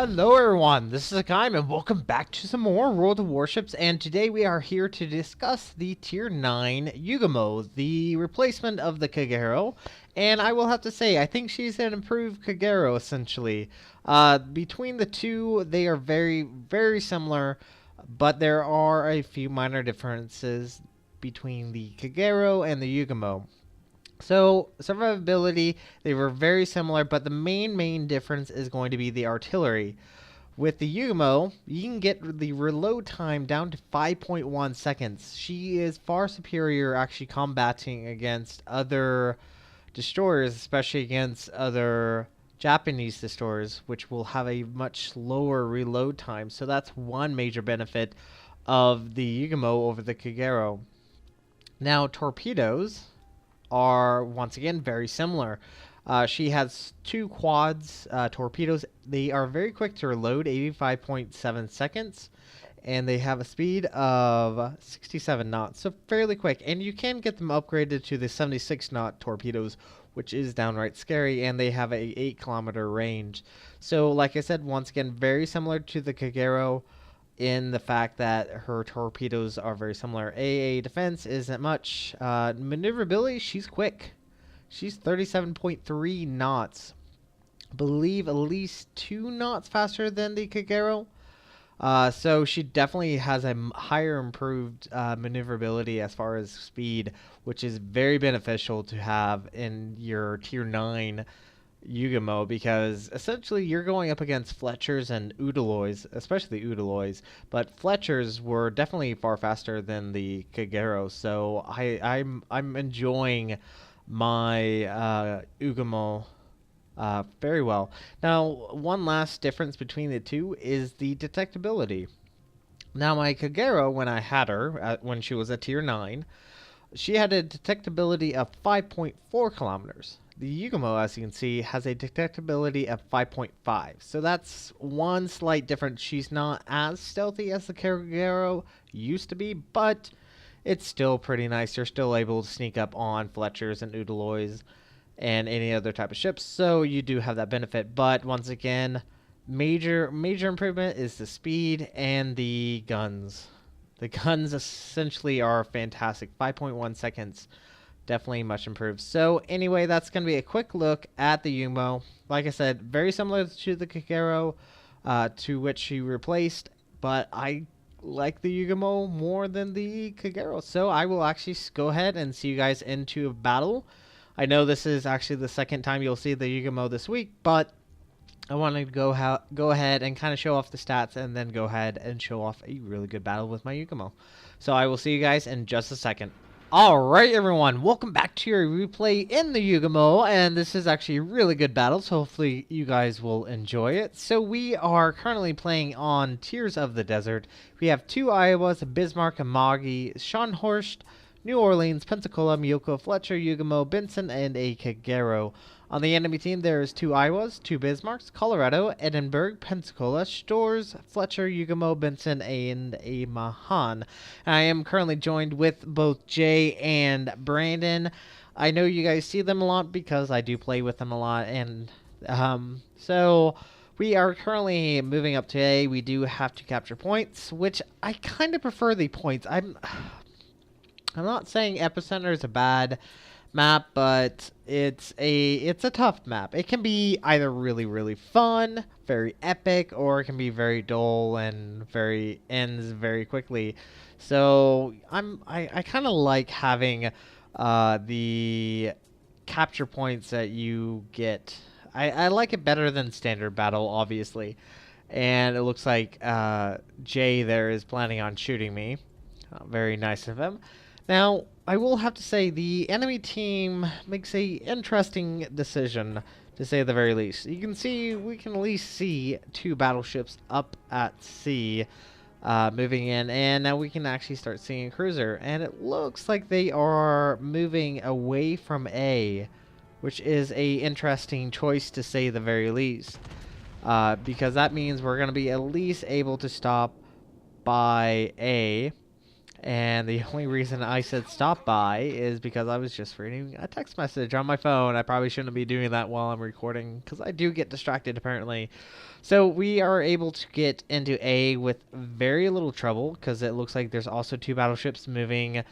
Hello everyone, this is Hakaym and welcome back to some more World of Warships, and today we are here to discuss the Tier 9 Yugumo, the replacement of the Kagero, and I will have to say, I think she's an improved Kagero essentially. Between the two, they are very similar, but there are a few minor differences between the Kagero and the Yugumo. So, survivability, they were very similar, but the main difference is going to be the artillery. With the Yugumo, you can get the reload time down to 5.1 seconds. She is far superior actually combating against other destroyers, especially against other Japanese destroyers, which will have a much lower reload time. So that's one major benefit of the Yugumo over the Kagero. Now, torpedoes are once again very similar. She has two quads torpedoes. They are very quick to reload, 85.7 seconds, and they have a speed of 67 knots, so fairly quick. And you can get them upgraded to the 76 knot torpedoes, which is downright scary, and they have a 8-kilometer range. So, like I said, once again, very similar to the Kagero in the fact that her torpedoes are very similar. AA defense isn't much. Maneuverability, she's quick. She's 37.3 knots. Believe at least 2 knots faster than the Kagero. So she definitely has a higher improved maneuverability as far as speed, which is very beneficial to have in your Tier 9 Yugumo, because essentially you're going up against Fletchers and Udaloys, especially Udaloys, but Fletchers were definitely far faster than the Kagero, so I'm enjoying my Yugumo very well. Now, one last difference between the two is the detectability. Now, my Kagero, when I had her, when she was a Tier 9, she had a detectability of 5.4 kilometers. The Yugumo, as you can see, has a detectability of 5.5. So that's one slight difference. She's not as stealthy as the Kagero used to be, but it's still pretty nice. You're still able to sneak up on Fletchers and Udaloys and any other type of ships, so you do have that benefit. But once again, major improvement is the speed and the guns. The guns essentially are fantastic. 5.1 seconds. Definitely much improved. So anyway, that's going to be a quick look at the Yugumo. Like I said, very similar to the Kagero, to which she replaced, but I like the Yugumo more than the Kagero. So I will actually go ahead and see you guys into a battle. I know this is actually the second time you'll see the Yugumo this week, but I want to go ahead and kind of show off the stats and then go ahead and show off a really good battle with my Yugumo. So I will see you guys in just a second. Alright everyone, welcome back to your replay in the Yugumo, and this is actually a really good battle, so hopefully you guys will enjoy it. So we are currently playing on Tears of the Desert. We have 2 Iowas, Bismarck, Amagi, Scharnhorst, New Orleans, Pensacola, Miyoko, Fletcher, Yugumo, Benson, and a Kagero. On the enemy team, there's 2 Iowas, 2 Bismarcks, Colorado, Edinburgh, Pensacola, Stores, Fletcher, Yugumo, Benson, and a Mahan. I am currently joined with both Jay and Brandon. I know you guys see them a lot because I do play with them a lot, and so we are currently moving up to A. We do have to capture points, which I kind of prefer the points. I'm not saying Epicenter is a bad map, but it's a tough map. It can be either really fun, very epic, or it can be very dull and ends very quickly. So I kind of like having the capture points that you get. I like it better than standard battle, obviously. And it looks like Jay there is planning on shooting me. Very nice of him. Now, I will have to say, the enemy team makes a interesting decision, to say the very least. You can see, we can at least see 2 battleships up at sea moving in, and now we can actually start seeing a cruiser. And it looks like they are moving away from A, which is a interesting choice, to say the very least. Because that means we're going to be at least able to stop by A. And the only reason I said stop by is because I was just reading a text message on my phone. I probably shouldn't be doing that while I'm recording because I do get distracted apparently. So we are able to get into A with very little trouble because it looks like there's also two battleships moving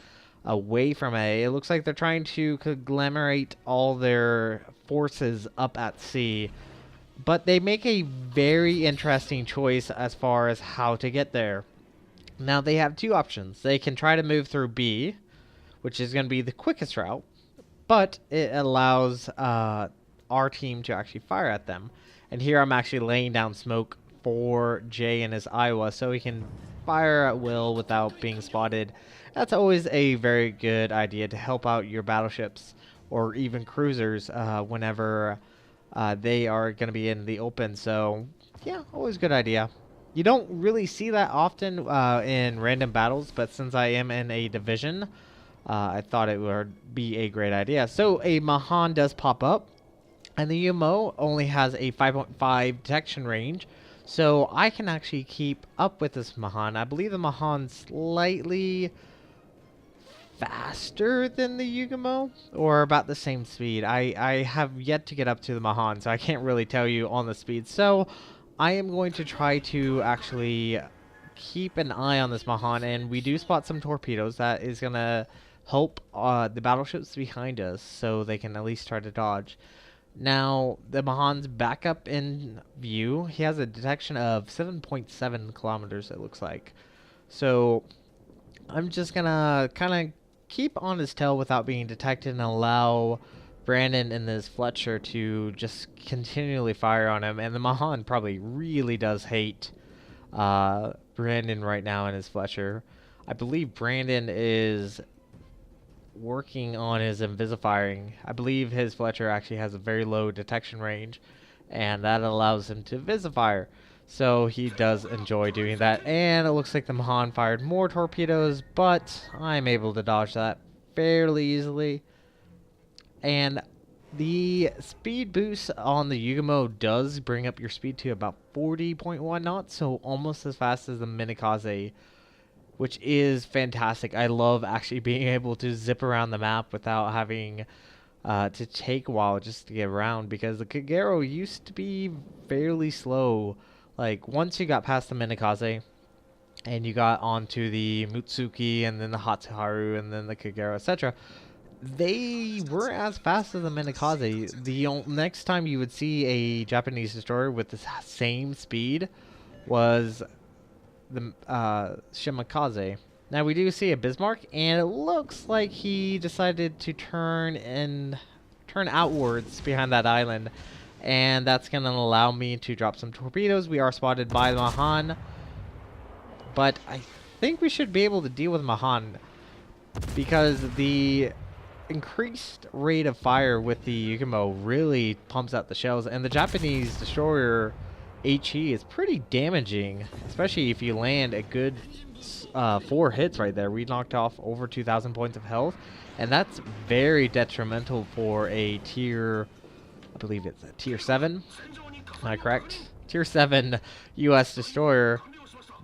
away from A. It looks like they're trying to conglomerate all their forces up at C. But they make a very interesting choice as far as how to get there. Now they have two options. They can try to move through B, which is going to be the quickest route, but it allows our team to actually fire at them. And here I'm actually laying down smoke for Jay and his Iowa so he can fire at will without being spotted. That's always a very good idea to help out your battleships or even cruisers whenever they are going to be in the open. So yeah, always a good idea. You don't really see that often in random battles, but since I am in a division, I thought it would be a great idea. So a Mahan does pop up, and the Yugumo only has a 5.5 detection range, so I can actually keep up with this Mahan. I believe the Mahan's slightly faster than the Yugumo, or about the same speed. I have yet to get up to the Mahan, so I can't really tell you on the speed. So I am going to try to actually keep an eye on this Mahan, and we do spot some torpedoes. That is going to help the battleships behind us so they can at least try to dodge. Now, the Mahan's back up in view. He has a detection of 7.7 kilometers, it looks like. So I'm just going to kind of keep on his tail without being detected and allow Brandon and this Fletcher to just continually fire on him. And the Mahan probably really does hate Brandon right now and his Fletcher. I believe Brandon is working on his invisifiring. I believe his Fletcher actually has a very low detection range, and that allows him to visifire. So he does enjoy doing that. And it looks like the Mahan fired more torpedoes, but I'm able to dodge that fairly easily. And the speed boost on the Yugumo does bring up your speed to about 40.1 knots, so almost as fast as the Minikaze, which is fantastic. I love actually being able to zip around the map without having to take a while just to get around, because the Kagero used to be fairly slow. Like, once you got past the Minikaze and you got onto the Mutsuki and then the Hatsuharu and then the Kagero, etc., they weren't as fast as the Minikaze. The next time you would see a Japanese destroyer with the same speed was the Shimakaze. Now we do see a Bismarck, and it looks like he decided to turn outwards behind that island, and that's going to allow me to drop some torpedoes. We are spotted by the Mahan, but I think we should be able to deal with Mahan because the increased rate of fire with the Yugumo really pumps out the shells, and the Japanese destroyer HE is pretty damaging, especially if you land a good 4 hits right there. We knocked off over 2,000 points of health, and that's very detrimental for a tier, I believe it's a tier 7, am I correct? Tier 7 US destroyer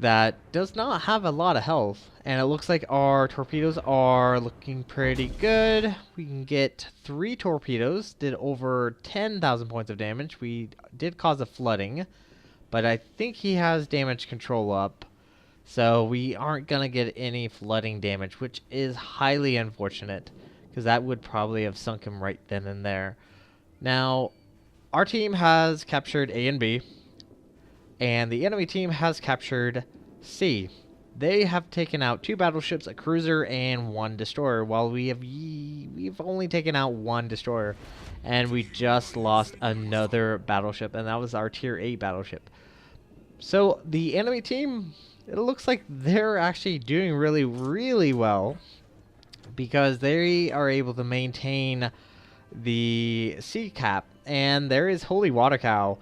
that does not have a lot of health. And it looks like our torpedoes are looking pretty good. We can get 3 torpedoes, did over 10,000 points of damage. We did cause a flooding, but I think he has damage control up, so we aren't going to get any flooding damage, which is highly unfortunate, because that would probably have sunk him right then and there. Now, our team has captured A and B, and the enemy team has captured C. They have taken out 2 battleships, a cruiser, and 1 destroyer, while we've only taken out 1 destroyer, and we just lost another battleship, and that was our tier 8 battleship. So the enemy team, it looks like they're actually doing really, really well, because they are able to maintain the sea cap, and there is Holy Water Cow.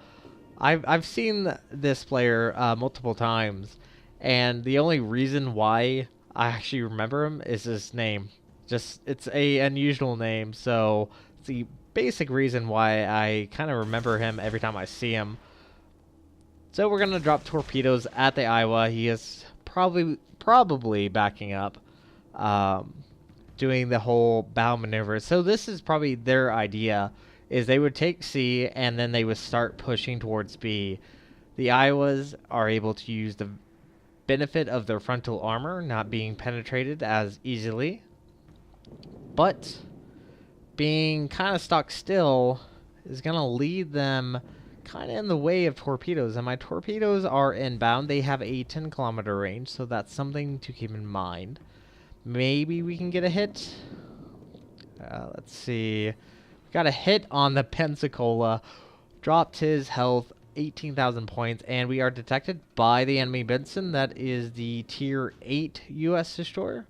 I've seen this player multiple times, and the only reason why I actually remember him is his name. Just, it's a unusual name, so it's the basic reason why I kind of remember him every time I see him. So we're gonna drop torpedoes at the Iowa. He is probably backing up. doing the whole bow maneuver. So this is probably their idea, is they would take C and then they would start pushing towards B. The Iowas are able to use the benefit of their frontal armor not being penetrated as easily, but being kind of stuck still is going to lead them kind of in the way of torpedoes, and my torpedoes are inbound. They have a 10-kilometer range, so that's something to keep in mind. Maybe we can get a hit. Let's see. Got a hit on the Pensacola. Dropped his health 18,000 points, and we are detected by the enemy Benson. That is the tier 8 US destroyer.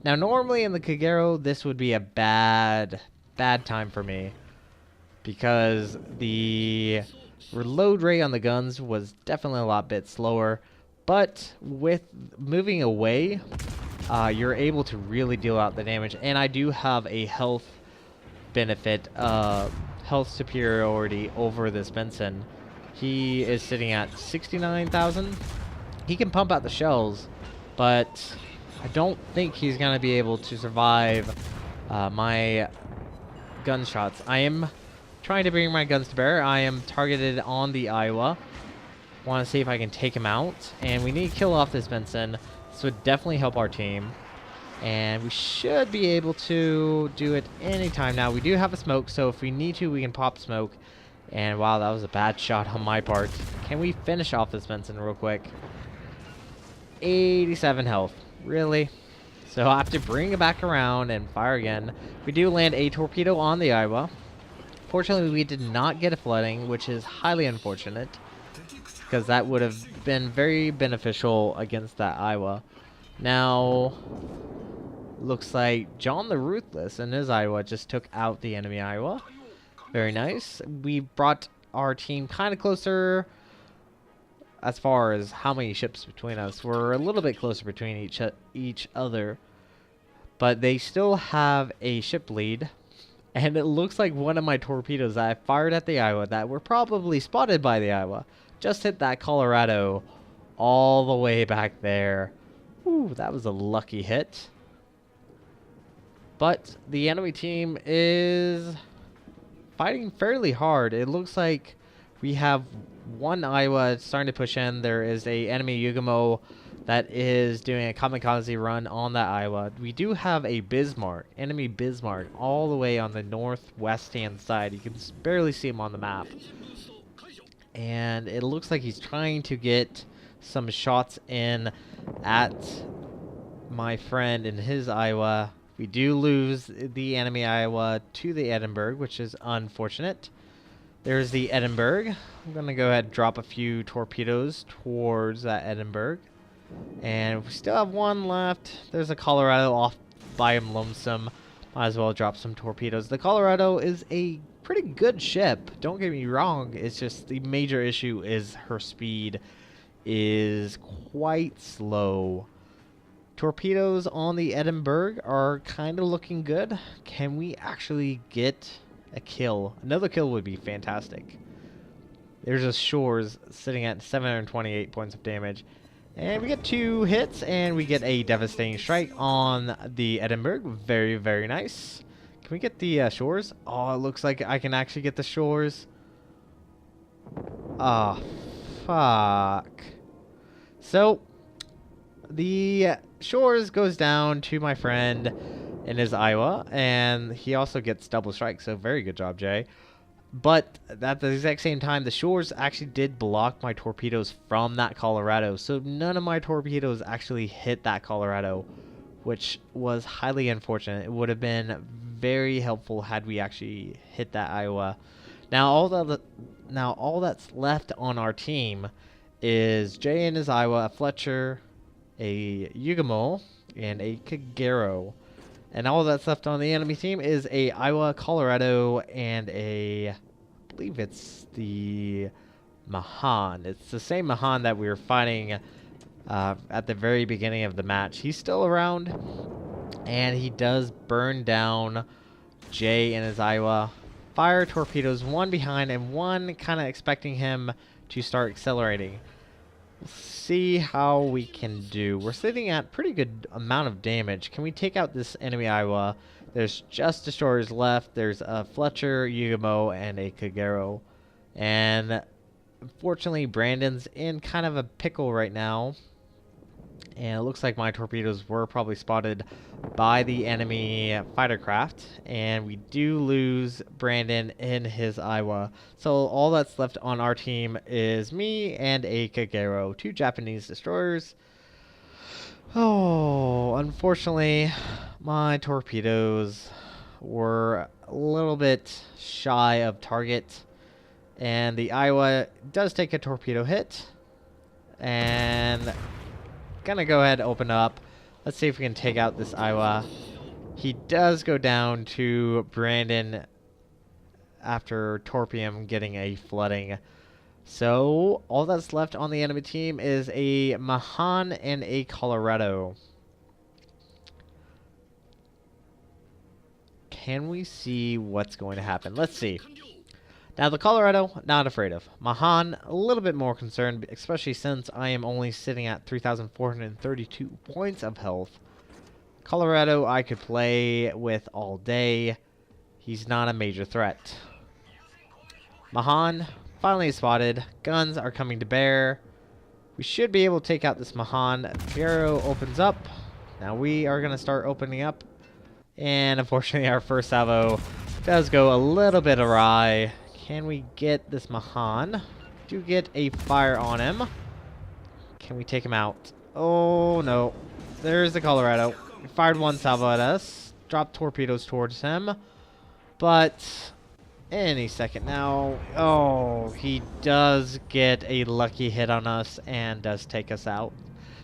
Now, normally in the Kagero, this would be a bad time for me, because the reload rate on the guns was definitely a lot bit slower. But with moving away, you're able to really deal out the damage, and I do have a health benefit, health superiority over this Benson. He is sitting at 69,000. He can pump out the shells, but I don't think he's going to be able to survive my gunshots. I am trying to bring my guns to bear. I am targeted on the Iowa. Want to see if I can take him out, and we need to kill off this Benson. This would definitely help our team, and we should be able to do it anytime now. We do have a smoke, so if we need to, we can pop smoke. And wow, that was a bad shot on my part. Can we finish off this Benson real quick? 87 health. Really? So I have to bring it back around and fire again. We do land a torpedo on the Iowa. Fortunately, we did not get a flooding, which is highly unfortunate, because that would have been very beneficial against that Iowa. Now, looks like John the Ruthless and his Iowa just took out the enemy Iowa. Very nice. We brought our team kind of closer as far as how many ships between us. We're a little bit closer between each other, but they still have a ship lead. And it looks like one of my torpedoes that I fired at the Iowa, that were probably spotted by the Iowa, just hit that Colorado all the way back there. Ooh, that was a lucky hit. But the enemy team is fighting fairly hard. It looks like we have one Iowa starting to push in. There is a enemy Yugumo that is doing a kamikaze run on that Iowa. We do have a Bismarck, enemy Bismarck, all the way on the northwest hand side. You can barely see him on the map. And it looks like he's trying to get some shots in at my friend in his Iowa. We do lose the enemy Iowa to the Edinburgh, which is unfortunate. There's the Edinburgh. I'm going to go ahead and drop a few torpedoes towards that Edinburgh. And we still have one left. There's a Colorado off by him lonesome. Might as well drop some torpedoes. The Colorado is a pretty good ship. Don't get me wrong. It's just the major issue is her speed is quite slow. Torpedoes on the Edinburgh are kind of looking good. Can we actually get a kill? Another kill would be fantastic. There's a Shores sitting at 728 points of damage. And we get 2 hits, and we get a devastating strike on the Edinburgh. Very, very nice. Can we get the Shores? Oh, it looks like I can actually get the Shores. Ah, fuck. So, the Shores goes down to my friend in his Iowa, and he also gets double strike, so very good job, Jay. But at the exact same time, the Shores actually did block my torpedoes from that Colorado, so none of my torpedoes actually hit that Colorado, which was highly unfortunate. It would have been very helpful had we actually hit that Iowa. Now all that's left on our team is Jay and his Iowa, a Fletcher, a Yugumo, and a Kagero. And all that's left on the enemy team is a Iowa, Colorado, and I believe it's the Mahan. It's the same Mahan that we were fighting at the very beginning of the match. He's still around, and he does burn down Jay and his Iowa. Fire torpedoes, one behind and one kind of expecting him to start accelerating. See how we can do. We're sitting at pretty good amount of damage. Can we take out this enemy Iowa? There's just destroyers left. There's a Fletcher, Yugumo, and a Kagero. And unfortunately, Brandon's in kind of a pickle right now. And it looks like my torpedoes were probably spotted by the enemy fighter craft. And we do lose Brandon in his Iowa. So all that's left on our team is me and a Kagero, 2 Japanese destroyers. Oh, unfortunately, my torpedoes were a little bit shy of target. And the Iowa does take a torpedo hit. And gonna go ahead and open up. Let's see if we can take out this Iowa. He does go down to Brandon after Torpium getting a flooding. So all that's left on the enemy team is a Mahan and a Colorado. Can we see what's going to happen? Let's see. Now, the Colorado, not afraid of. Mahan, a little bit more concerned, especially since I am only sitting at 3,432 points of health. Colorado, I could play with all day. He's not a major threat. Mahan, finally spotted. Guns are coming to bear. We should be able to take out this Mahan. Kagero opens up. Now we are going to start opening up. And unfortunately, our first salvo does go a little bit awry. Can we get this Mahan? Do get a fire on him. Can we take him out? Oh, no. There's the Colorado. We fired one salvo at us. Dropped torpedoes towards him. But any second now. Oh, he does get a lucky hit on us and does take us out.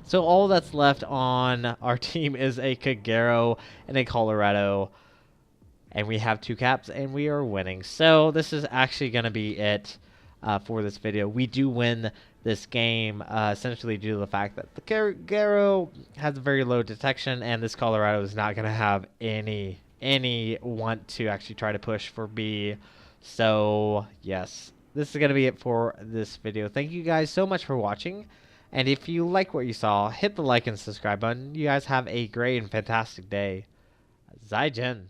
So all that's left on our team is a Kagero and a Colorado. And we have 2 caps, and we are winning. So this is actually going to be it for this video. We do win this game, essentially due to the fact that the Kagero has very low detection, and this Colorado is not going to have any want to actually try to push for B. So yes, this is going to be it for this video. Thank you guys so much for watching. And if you like what you saw, hit the like and subscribe button. You guys have a great and fantastic day. Zaijian.